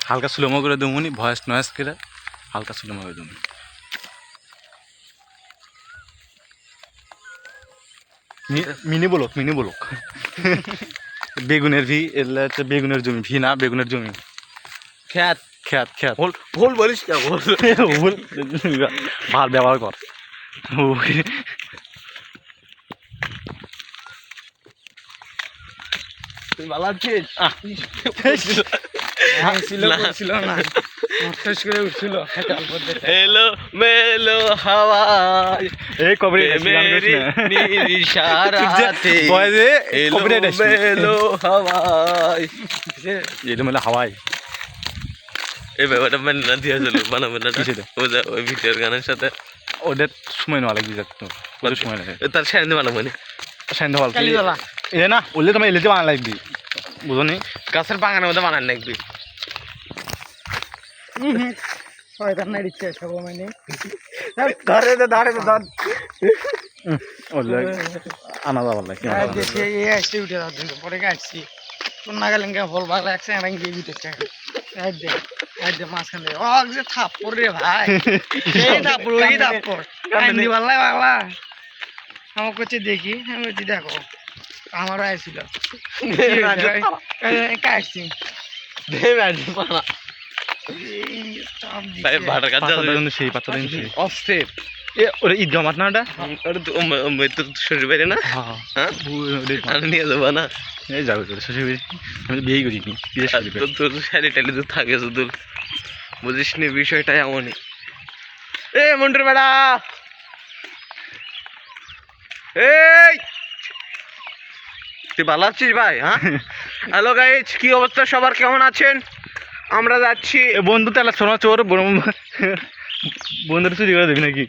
হালকা স্লোমো করে দেবনি, voice noise করে হালকা স্লোমো করে দেবনি। Mini block, mini block. বেগুনের ভি, এগুলো হচ্ছে বেগুনের জমি। ভি না, বেগুনের জমি। খ্যাত খ্যাত খ্যাত। ভুল বলিস না, ভুল ভাল ব্যবহার কর। তুই ভালো আছিস? এলো মেলো হাওয়ায় এই কবরে মেরি নিশারাতে এলো মেলো হাওয়ায়। এলো মেলো হাওয়ায়। এই ব্যাপারটা মানে না দিয়ে আসলো বানাবে না ওই ভিডিওর গানের সাথে ওদের সময় নেওয়া লাগবে, ওদের সময় লাগে। তার সাথে বানাবো না সাইন হল এ না ওলে তোমার এলেতে বানা লাগবি, বুঝো নি? গাছের বাগানের মধ্যে বানান লাগবি। আনা যাবার লাগে পরে গাছছি নাগালেঙ্গা ফল বাগলা একসাথে মাঝখান থেকে ও যে থাপ্পড় রে ভাই, এই থাপ্পড় ওই থাপ্পড় কান্দি বাংলা বাংলা আমার করছে দেখি, আমি বলছি দেখো আমারও আইছিল কাটছি সেই পাতা অস্থির ওটা ঈদ জমাত না, ওটা শরীর বাইরে না নিয়ে যাবো না, এই যাবে তোর শ্বশুর আমি তো বিয়েই করিনি। তোর শাড়ি টালি তো থাকে শুধু, বুঝিস নি বিষয়টা এমনই। এ মন্টুর বেড়া, এই তুই ভালো আছিস ভাই? হ্যাঁ হ্যালো গাইজ, কি অবস্থা সবার, কেমন আছেন? আমরা যাচ্ছি বন্ধু তাহলে শোনা চোর বন্ধুরা চুরি করে দেবি নাকি?